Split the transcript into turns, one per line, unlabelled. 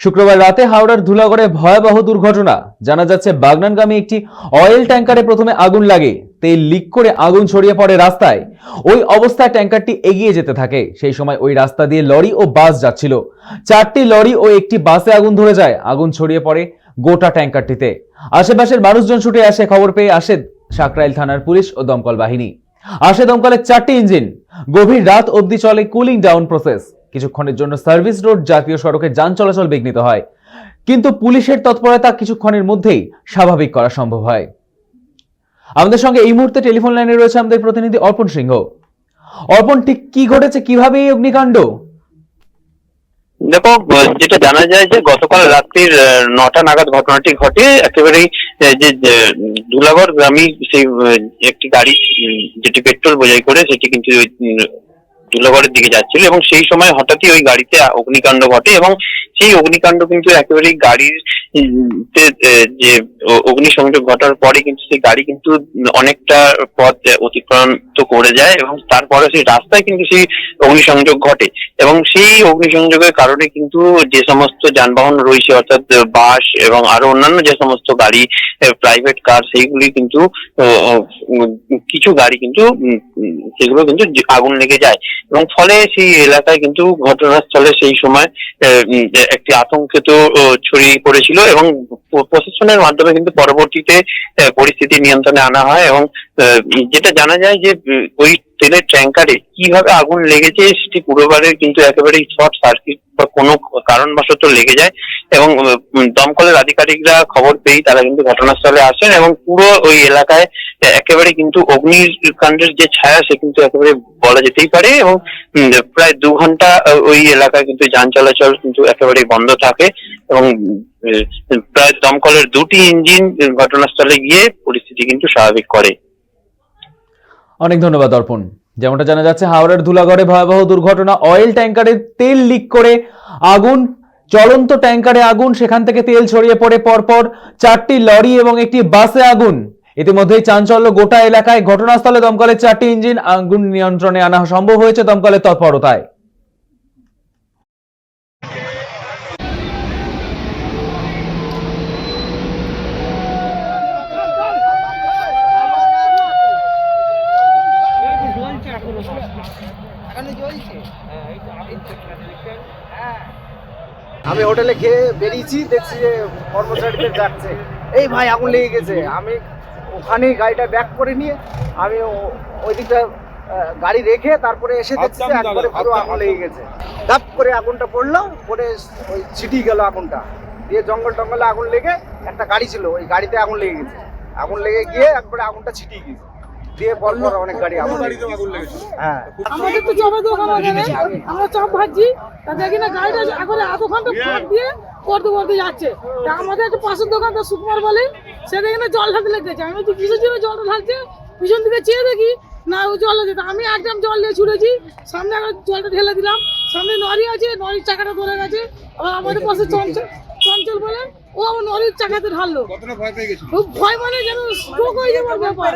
শুক্রবার রাতে হাওড়ার ধুলাগড়ে ভয়াবহ দুর্ঘটনা। জানা যাচ্ছে বাগনানগামী একটি অয়েল ট্যাঙ্কারে প্রথমে আগুন লাগে, তেল লিক করে আগুন ছড়িয়ে পড়ে রাস্তায়। ওই অবস্থায় ট্যাঙ্কারটি এগিয়ে যেতে থাকে। সেই সময় ওই রাস্তা দিয়ে লরি ও বাস যাচ্ছিল। 4টি লরি ও একটি বাসে আগুন ধরে যায়। আগুন ছড়িয়ে পড়ে গোটা ট্যাঙ্কারটিতে। আশেপাশের মানুষজন ছুটে আসে। খবর পেয়ে আসে সাকরাইল থানার পুলিশ ও দমকল বাহিনী। আসে দমকলের 4টি ইঞ্জিন। গভীর রাত অবধি চলে কুলিং ডাউন প্রসেস। কিছুক্ষণের জন্য সার্ভিস রোড জাতীয় সড়কে যান চলাচল বিঘ্নিত হয়, কিন্তু পুলিশের তৎপরতা কিছুক্ষণের মধ্যেই স্বাভাবিক করা সম্ভব হয়। আমাদের সঙ্গে এই মুহূর্তে টেলিফোন লাইনে রয়েছে আমাদের প্রতিনিধি অর্পণ সিংহ। অর্পণ, ঠিক কি ঘটেছে, কিভাবে এই অগ্নিকাণ্ড?
দেখো, যেটা জানা যায় যে গতকাল রাত্রির 9টা নাগাদ ঘটনাটি ঘটে। একেবারেই যে ধুলাগড় গ্রামে সেই একটি গাড়ি যেটি পেট্রোল বোঝাই করে সেটি কিন্তু ধুলাগড়ের দিকে যাচ্ছিল এবং সেই সময় হঠাৎই ওই গাড়িতে অগ্নিকাণ্ড ঘটে এবং সেই অগ্নিকাণ্ড কিন্তু একেবারেই গাড়ির যে অগ্নিসংযোগ ঘটার পরে কিন্তু সেই গাড়ি কিন্তু অনেকটা পথ অতিক্রান্ত করে যায় এবং তারপরে সেই রাস্তায় কিন্তু সেই অগ্নিসংযোগ ঘটে এবং সেই অগ্নিসংযোগের কারণে কিন্তু যে সমস্ত যানবাহন রয়েছে অর্থাৎ বাস এবং আরো অন্যান্য যে সমস্ত গাড়ি, প্রাইভেট কার, সেইগুলি কিন্তু কিছু গাড়ি কিন্তু সেগুলো কিন্তু আগুন লেগে যায় এবং ফলে সেই এলাকায় কিন্তু ঘটনাস্থলে সেই সময় একটি আতঙ্কে তো ছড়িয়ে পড়েছিল এবং প্রশাসনের মাধ্যমে কিন্তু পরবর্তীতে পরিস্থিতি নিয়ন্ত্রণে আনা হয় এবং যেটা জানা যায় যে ওই তেলের ট্যাঙ্কারে কিভাবে আগুন লেগেছে সেটি পুরোবারের কিন্তু একেবারেই শর্ট সার্কিট বা কোনো কারণবশত লেগে যায় এবং দমকলের আধিকারিকরা খবর পেয়েই তারা কিন্তু ঘটনাস্থলে আসেন এবং পুরো ওই এলাকায় একেবারে কিন্তু অগ্নিকাণ্ডের যে ছায়া সে কিন্তু একেবারে বলা যেতেই পারে এবং প্রায় 2 ঘন্টা ওই এলাকায় কিন্তু যান চলাচল কিন্তু একেবারে বন্ধ থাকে এবং প্রায় দমকলের 2টি ইঞ্জিন ঘটনাস্থলে গিয়ে পরিস্থিতি কিন্তু স্বাভাবিক করে।
অনেক ধন্যবাদ অর্পণ। যেমনটা জানা যাচ্ছে, হাওড়ার ধুলাগড়ে ভয়াবহ দুর্ঘটনা। অয়েল ট্যাঙ্কারে তেল লিক করে আগুন, চলন্ত ট্যাঙ্কারে আগুন, সেখান থেকে তেল ছড়িয়ে পড়ে পরপর 4টি লরি এবং একটি বাসে আগুন। ইতিমধ্যেই চাঞ্চল্য গোটা এলাকায়। ঘটনাস্থলে দমকলের 4টি ইঞ্জিন। আগুন নিয়ন্ত্রণে আনা সম্ভব হয়েছে দমকলের তৎপরতায়।
আমি হোটেলে খেয়ে বেরিয়েছি, দেখছি যে কর্মচারীদের ডাকছে, এই ভাই আগুন লেগে গেছে। আমি ওখানেই গাড়িটা ব্যাক করে নিয়ে আমি ওই দিকটা গাড়ি রেখে তারপরে এসে দেখছি যে একবারে পুরো আগুন লেগে গেছে। ধাপ করে আগুনটা পড়লো, পরে ওই ছিটিয়ে গেল আগুনটা, দিয়ে জঙ্গলে আগুন লেগে একটা গাড়ি ছিল, ওই গাড়িতে আগুন লেগে গেছে। আগুন লেগে গিয়ে একবারে আগুনটা ছিটিয়ে গেছে, দিয়ে পরপর অনেক গাড়ি আগুন লেগেছে। হ্যাঁ,
আমাদের তো চপের দোকান ওখানে, আমরা চপ ভাজি, তা দেখি না গাড়িটা একবারে এত ঘন্টা ফাঁক দিয়ে করতে যাচ্ছে। তা আমাদের একটা পাশের দোকান, তার সুকুমার বলে, সে দেখি না জল ঢালতে লেগেছে। আমি তো কিসের জন্য জলটা ঢালছে, পিছন দিকে চেয়ে দেখি না ও জল ঢালছে। আমি একদম জল দিয়ে ছুটেছি, সামনে একবার জলটা ঢেলে দিলাম। সামনে নরি আছে, নরির চাকাটা ধরে গেছে। আবার আমাদের পাশে চঞ্চল বলে, ও আমার নরির চাকাতে ঢাললো। খুব ভয়, মানে যেন স্ট্রোক হয়ে যাওয়ার ব্যাপার।